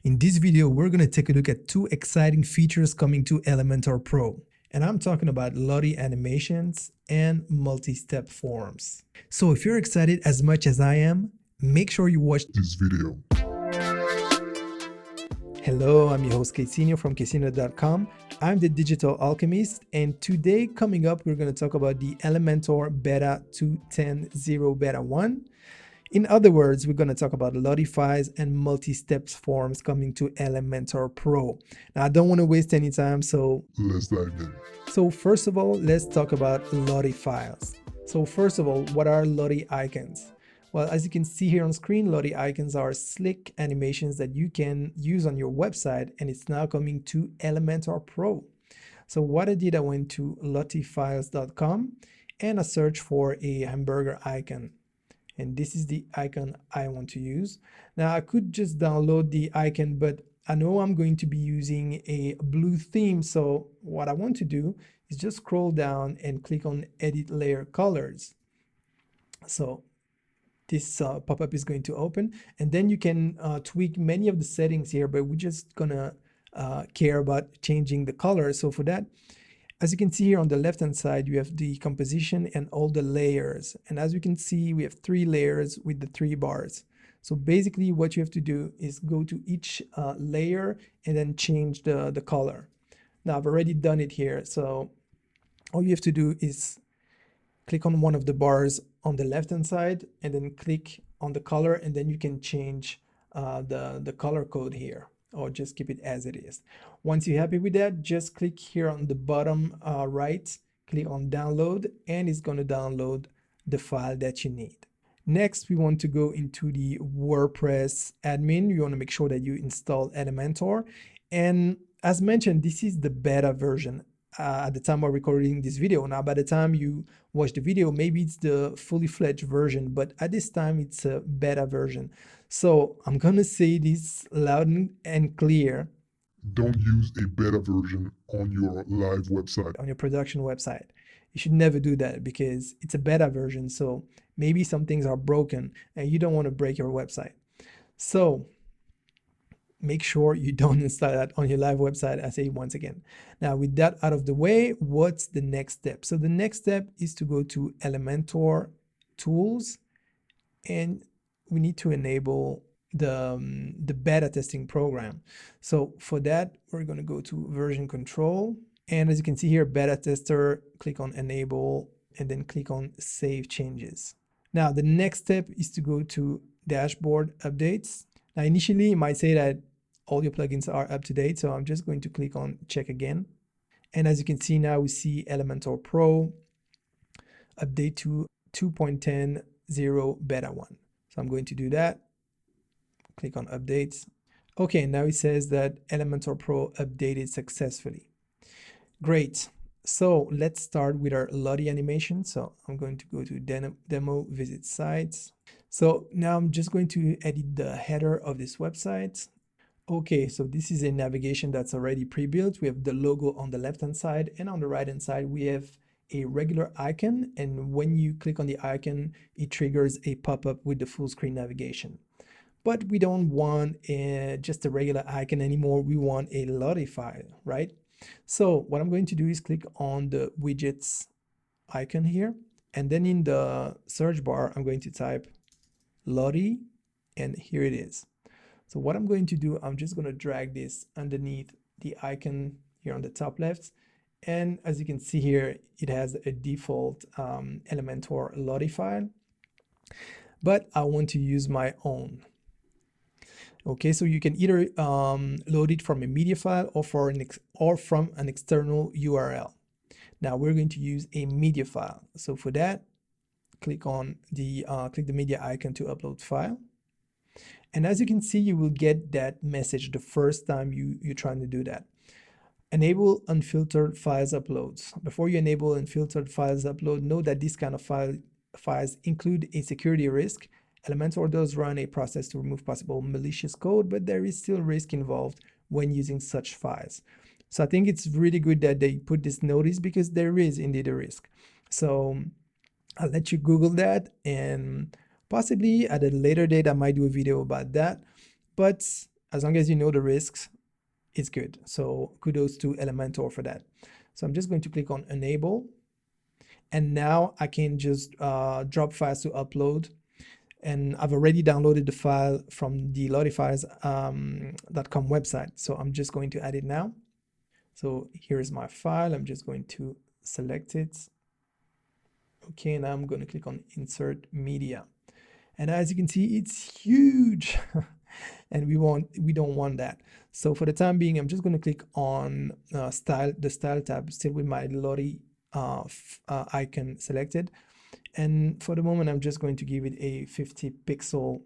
In this video, we're going to take a look at two exciting features coming to Elementor Pro. And I'm talking about Lottie animations and multi-step forms. So if you're excited as much as I am, make sure you watch this video. Hello, I'm your host Casino from Casino.com. I'm the Digital Alchemist, and today coming up, we're going to talk about the Elementor Beta 2.10.0 Beta 1. In other words, we're going to talk about Lottie files and multi-steps forms coming to Elementor Pro. Now, I don't want to waste any time, so let's dive in. So first of all, let's talk about Lottie files. So first of all, what are Lottie icons? Well, as you can see here on screen, Lottie icons are slick animations that you can use on your website, and it's now coming to Elementor Pro. So what I did, I went to lottiefiles.com and I searched for a hamburger icon. And this is the icon I want to use. Now I could just download the icon, but I know I'm going to be using a blue theme. So what I want to do is just scroll down and click on Edit Layer Colors. So this pop-up is going to open, and then you can tweak many of the settings here, but we're just gonna care about changing the color. So for that, as you can see here on the left hand side, you have the composition and all the layers. And as you can see, we have 3 layers with the 3 bars. So basically what you have to do is go to each layer and then change the color. Now I've already done it here. So all you have to do is click on one of the bars on the left hand side and then click on the color, and then you can change the color code here, or just keep it as it is. Once you're happy with that, just click here on the bottom right, click on download, and it's going to download the file that you need. Next, we want to go into the WordPress admin. You want to make sure that you install Elementor. And as mentioned, this is the beta version at the time of recording this video. Now, by the time you watch the video, maybe it's the fully fledged version, but at this time it's a beta version. So I'm going to say this loud and clear. Don't use a beta version on your live website. On your production website. You should never do that because it's a beta version. So maybe some things are broken and you don't want to break your website. So make sure you don't install that on your live website, I say once again. Now, with that out of the way, what's the next step? So the next step is to go to Elementor Tools, and we need to enable the beta testing program. So for that, we're going to go to version control. And as you can see here, beta tester, click on enable, and then click on save changes. Now, the next step is to go to dashboard updates. Now, initially, it might say that all your plugins are up to date. So I'm just going to click on check again. And as you can see now, we see Elementor Pro update to 2.10.0 beta 1. So I'm going to do that. Click on updates. Okay, now it says that Elementor Pro updated successfully. Great. So let's start with our Lottie animation. So I'm going to go to demo visit sites. So now I'm just going to edit the header of this website. Okay, so this is a navigation that's already pre-built. We have the logo on the left-hand side, and on the right-hand side, we have a regular icon. And when you click on the icon, it triggers a pop-up with the full screen navigation. But we don't want just a regular icon anymore. We want a Lottie file, right? So what I'm going to do is click on the widgets icon here. And then in the search bar, I'm going to type Lottie, and here it is. So what I'm going to do, I'm just going to drag this underneath the icon here on the top left. And as you can see here, it has a default Elementor Lottie file, but I want to use my own. Okay, so you can either load it from a media file or from an external URL. Now we're going to use a media file. So for that, click the media icon to upload file. And as you can see, you will get that message the first time you're trying to do that. Enable unfiltered files uploads. Before you enable unfiltered files upload, know that this kind of files include a security risk. Elementor does run a process to remove possible malicious code, but there is still risk involved when using such files. So I think it's really good that they put this notice because there is indeed a risk. So I'll let you Google that, and possibly at a later date, I might do a video about that. But as long as you know the risks, it's good. So kudos to Elementor for that. So I'm just going to click on enable. And now I can just drop files to upload. And I've already downloaded the file from the lottifiles.com website. So I'm just going to add it now. So here's my file. I'm just going to select it. Okay, now I'm going to click on insert media. And as you can see, it's huge. And we don't want that. So for the time being, I'm just going to click on the style tab, still with my Lottie icon selected. And for the moment, I'm just going to give it a 50 pixel.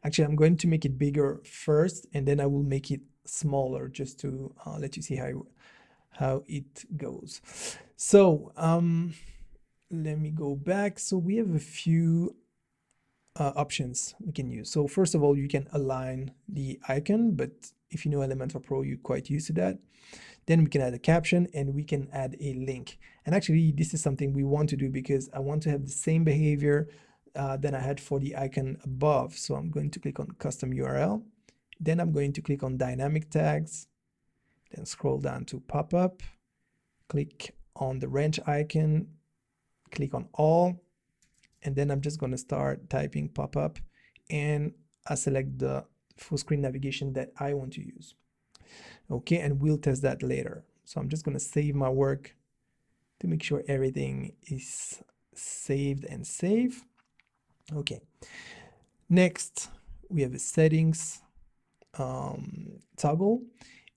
Actually, I'm going to make it bigger first, and then I will make it smaller just to let you see how it goes. So let me go back. So we have a few options we can use. So first of all, you can align the icon, but if you know Elementor Pro, you're quite used to that. Then we can add a caption and we can add a link. And actually, this is something we want to do because I want to have the same behavior that I had for the icon above. So I'm going to click on custom URL. Then I'm going to click on dynamic tags, then scroll down to pop-up, click on the wrench icon, click on all, and then I'm just going to start typing pop-up, and I select the full screen navigation that I want to use. Okay, and we'll test that later. So I'm just going to save my work to make sure everything is saved and safe. Okay, next we have a settings toggle,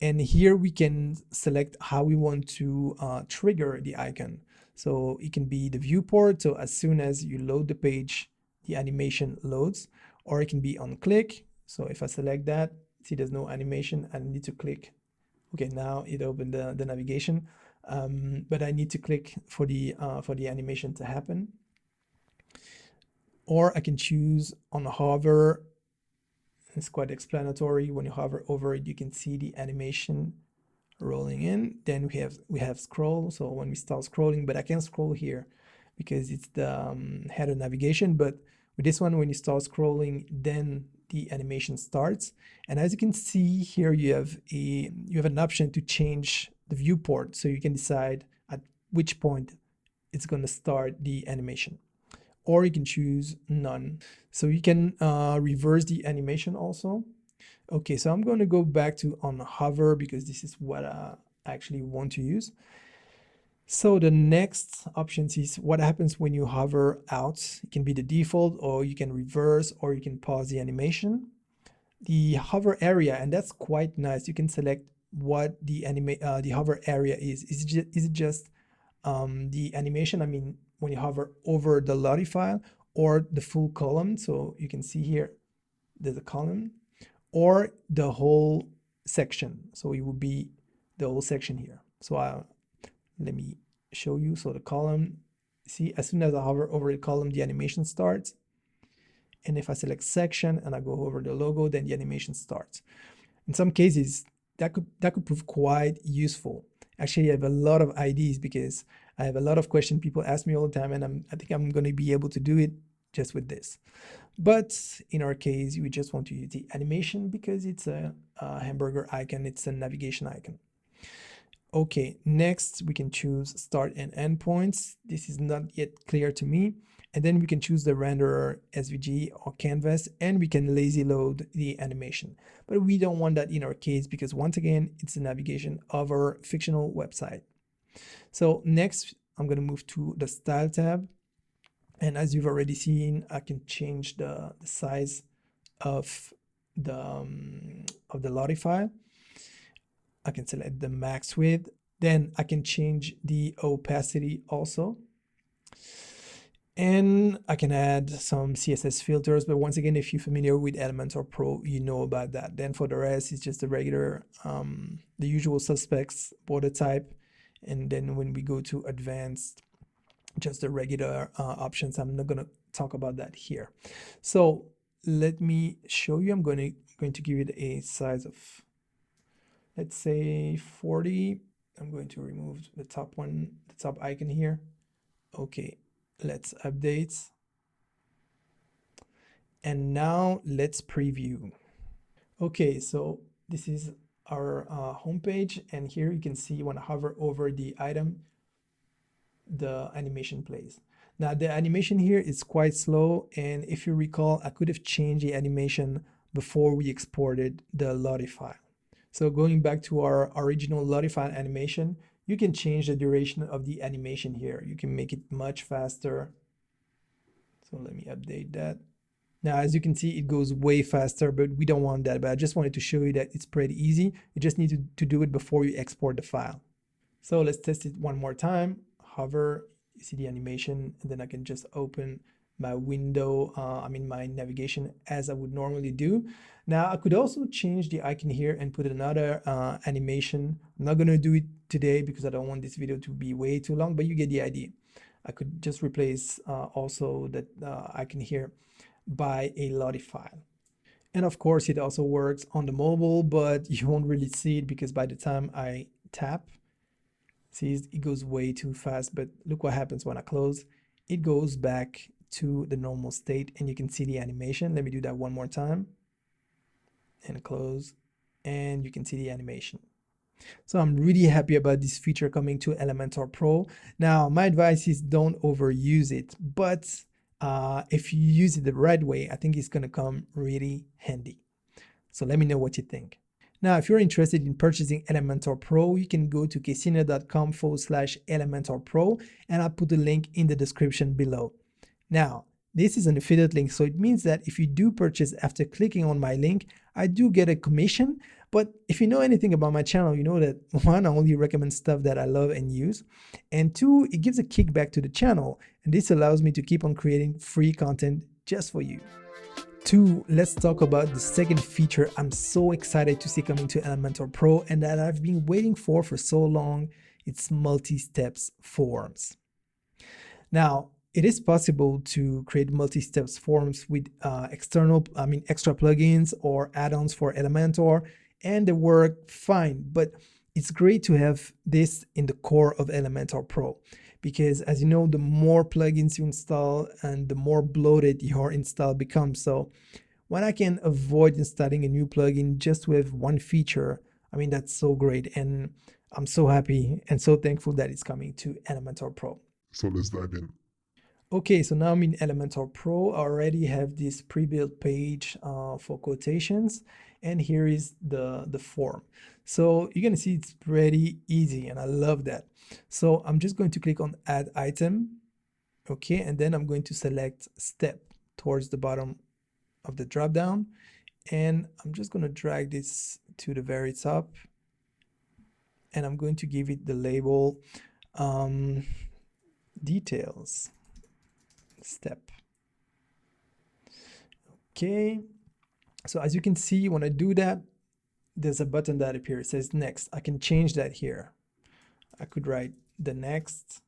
and here we can select how we want to trigger the icon. So it can be the viewport, so as soon as you load the page, the animation loads, or it can be on click. So if I select that, see there's no animation, I need to click. Okay, now it opened the navigation, but I need to click for the animation to happen. Or I can choose on hover. It's quite explanatory. When you hover over it, you can see the animation rolling in. Then we have scroll. So when we start scrolling, but I can scroll here because it's the header navigation. But with this one, when you start scrolling, then the animation starts. And as you can see here, you have an option to change the viewport, so you can decide at which point it's going to start the animation, or you can choose none. So you can reverse the animation also. Okay, so I'm going to go back to on hover because this is what I actually want to use. So the next options is what happens when you hover out. It can be the default, or you can reverse, or you can pause the animation. The hover area, and that's quite nice. You can select what the hover area is. Is it just the animation? I mean, when you hover over the Lottie file, or the full column. So you can see here there's a column, or the whole section. So it would be the whole section here. So let me show you. So the column, see, as soon as I hover over the column, the animation starts. And if I select section and I go over the logo, then the animation starts. In some cases, that could prove quite useful. Actually, I have a lot of ideas because I have a lot of questions people ask me all the time, and I think I'm going to be able to do it just with this. But in our case, we just want to use the animation because it's a hamburger icon, it's a navigation icon. Okay, next we can choose start and end points. This is not yet clear to me. And then we can choose the renderer, SVG or canvas, and we can lazy load the animation. But we don't want that in our case because once again, it's the navigation of our fictional website. So next, I'm going to move to the style tab. And as you've already seen, I can change the size of the Lottie file. I can select the max width. Then I can change the opacity also. And I can add some CSS filters, but once again, if you're familiar with Elementor Pro, you know about that. Then for the rest, it's just the regular, the usual suspects, border type. And then when we go to advanced, just the regular options. I'm not going to talk about that here. So let me show you. I'm going to give it a size of, let's say 40. I'm going to remove the top one, the top icon here. Okay, let's update. And now let's preview. Okay, so this is our homepage, and here you can see when I hover over the item, the animation plays. Now the animation here is quite slow, and if you recall, I could have changed the animation before we exported the Lottie file. So going back to our original Lottie file animation, you can change the duration of the animation here. You can make it much faster. So let me update that. Now, as you can see, it goes way faster, but we don't want that. But I just wanted to show you that it's pretty easy. You just need to do it before you export the file. So let's test it one more time. Hover, you see the animation, and then I can just open my window, my navigation as I would normally do. Now I could also change the icon here and put another animation. I'm not gonna do it today because I don't want this video to be way too long, but you get the idea. I could just replace also that icon here by a Lottie file. And of course, it also works on the mobile, but you won't really see it because by the time I tap, see, it goes way too fast. But look what happens when I close. It goes back to the normal state, and you can see the animation. Let me do that one more time. And close, and you can see the animation. So I'm really happy about this feature coming to Elementor Pro. Now, my advice is don't overuse it, but if you use it the right way, I think it's going to come really handy. So let me know what you think. Now, if you're interested in purchasing Elementor Pro, you can go to casino.com/Elementor Pro, and I'll put the link in the description below. Now, this is an affiliate link, so it means that if you do purchase after clicking on my link, I do get a commission. But if you know anything about my channel, you know that one, I only recommend stuff that I love and use, and two, it gives a kickback to the channel, and this allows me to keep on creating free content just for you. Two, let's talk about the second feature I'm so excited to see coming to Elementor Pro and that I've been waiting for so long. It's multi-steps forms. Now, it is possible to create multi-steps forms with extra plugins or add-ons for Elementor, and they work fine, but it's great to have this in the core of Elementor Pro because, as you know, the more plugins you install and the more bloated your install becomes. So when I can avoid installing a new plugin just with one feature, that's so great, and I'm so happy and so thankful that it's coming to Elementor Pro. So let's dive in. Okay, so now I'm in Elementor Pro. I already have this pre-built page for quotations, and here is the form. So you're gonna see it's pretty easy, and I love that. So I'm just going to click on Add Item, okay, and then I'm going to select Step towards the bottom of the drop-down, and I'm just gonna drag this to the very top, and I'm going to give it the label Details. Step. Okay, so as you can see, when I do that, there's a button that appears. It says next. I can change that here. I could write the next,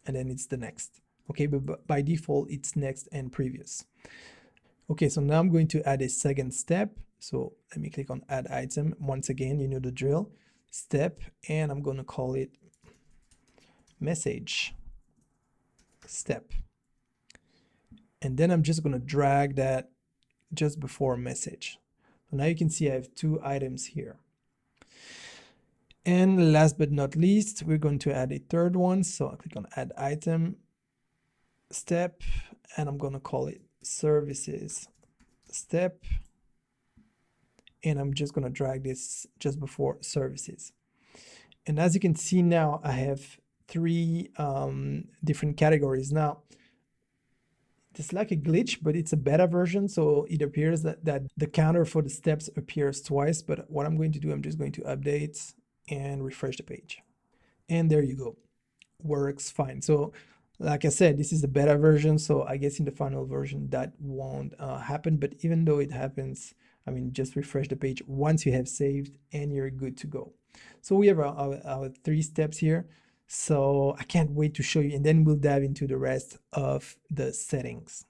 and then it's the next. Okay, but by default, it's next and previous. Okay, so now I'm going to add a second step. So let me click on Add Item. Once again, you know the drill. Step, and I'm going to call it Message Step. And then I'm just going to drag that just before message. So now you can see I have two items here. And last but not least, we're going to add a third one. So I click on Add Item, Step, and I'm going to call it Services Step. And I'm just going to drag this just before Services. And as you can see now, I have three different categories. Now, it's like a glitch, but it's a beta version, so it appears that the counter for the steps appears twice. But what I'm going to do, I'm just going to update and refresh the page. And there you go. Works fine. So like I said, this is the beta version, so I guess in the final version that won't happen. But even though it happens, just refresh the page once you have saved and you're good to go. So we have our three steps here. So I can't wait to show you, and then we'll dive into the rest of the settings.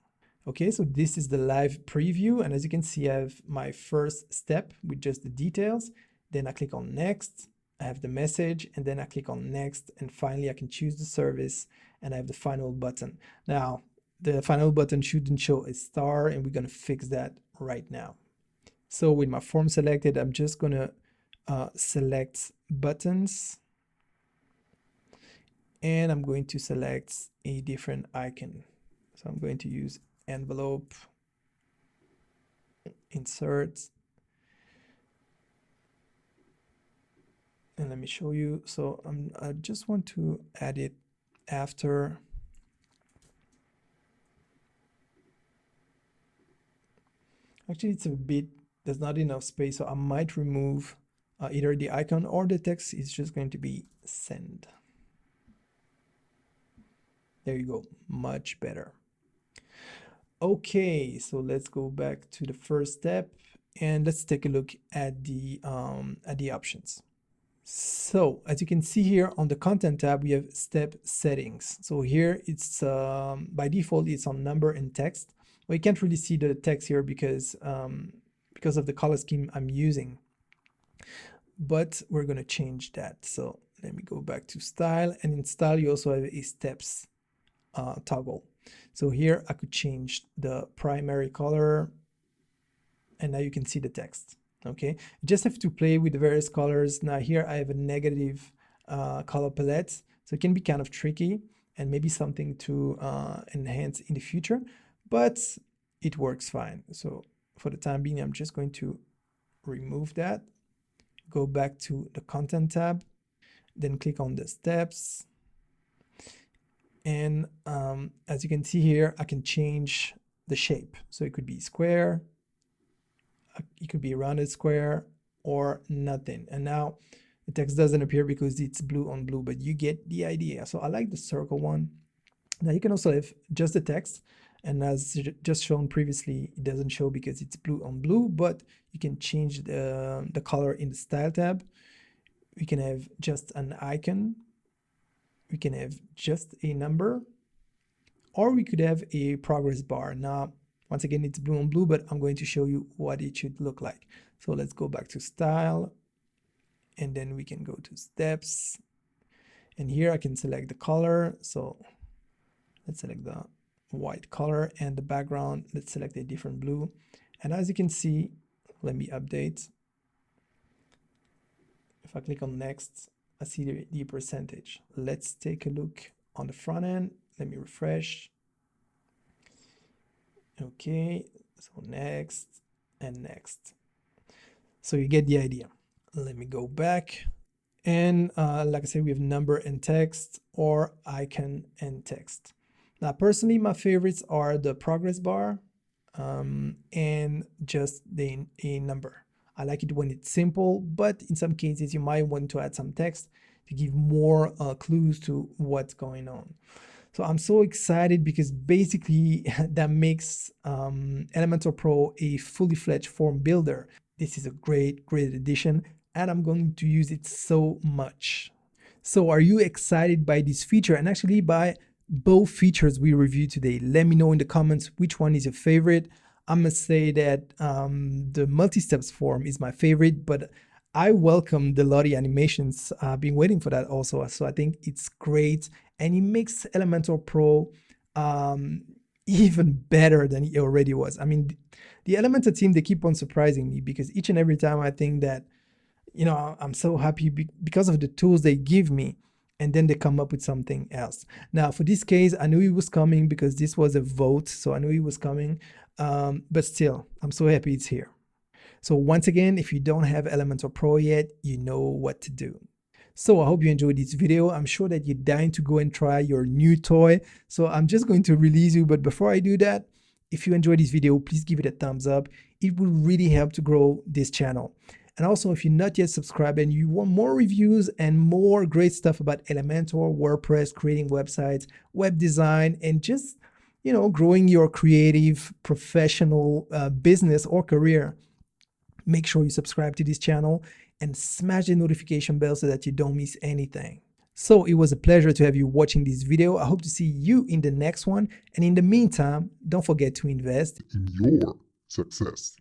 Okay, so this is the live preview, and as you can see, I have my first step with just the details. Then I click on next, I have the message, and then I click on next, and finally I can choose the service, and I have the final button. Now, the final button shouldn't show a star, and we're gonna fix that right now. So with my form selected, I'm just gonna select buttons, and I'm going to select a different icon. So I'm going to use envelope, insert, and let me show you. So I just want to add it after. Actually, it's a bit, there's not enough space, so I might remove either the icon or the text is just going to be send. There you go, much better. Okay, so let's go back to the first step and let's take a look at the options. So as you can see here on the content tab, we have step settings. So here it's by default it's on number and text. Well, you can't really see the text here because of the color scheme I'm using, but we're going to change that. So let me go back to style, and in style you also have a steps toggle. So here I could change the primary color, and now you can see the text. Okay, you just have to play with the various colors. Now here I have a negative color palette, so it can be kind of tricky and maybe something to enhance in the future, but it works fine. So for the time being, I'm just going to remove that, go back to the content tab, then click on the steps. And as you can see here, I can change the shape. So it could be square, it could be a rounded square, or nothing. And now the text doesn't appear because it's blue on blue, but you get the idea. So I like the circle one. Now you can also have just the text, and as just shown previously, it doesn't show because it's blue on blue, but you can change the color in the style tab. We can have just an icon, we can have just a number, or we could have a progress bar. Now, once again, it's blue on blue, but I'm going to show you what it should look like. So let's go back to style, and then we can go to steps. And here I can select the color. So let's select the white color, and the background, let's select a different blue. And as you can see, let me update. If I click on next, I see the percentage. Let's take a look on the front end. Let me refresh. Okay, so next and next. So you get the idea. Let me go back. And like I said, we have number and text, or icon and text. Now, personally, my favorites are the progress bar and just a number. I like it when it's simple, but in some cases you might want to add some text to give more clues to what's going on. So I'm so excited because basically that makes Elementor Pro a fully fledged form builder. This is a great addition, and I'm going to use it so much. So are you excited by this feature, and actually by both features we reviewed today? Let me know in the comments which one is your favorite. I must say that the multi-steps form is my favorite, but I welcome the Lottie animations. I've been waiting for that also. So I think it's great, and it makes Elementor Pro even better than it already was. I mean, the Elementor team, they keep on surprising me because each and every time I think that, you know, I'm so happy because of the tools they give me, and then they come up with something else. Now, for this case, I knew it was coming because this was a vote, so I knew it was coming, but still, I'm so happy it's here. So once again, if you don't have Elementor Pro yet, you know what to do. So I hope you enjoyed this video. I'm sure that you're dying to go and try your new toy. So I'm just going to release you, but before I do that, if you enjoyed this video, please give it a thumbs up. It will really help to grow this channel. And also, if you're not yet subscribed and you want more reviews and more great stuff about Elementor, WordPress, creating websites, web design, and just, you know, growing your creative, professional business or career, make sure you subscribe to this channel and smash the notification bell so that you don't miss anything. So it was a pleasure to have you watching this video. I hope to see you in the next one. And in the meantime, don't forget to invest in your success.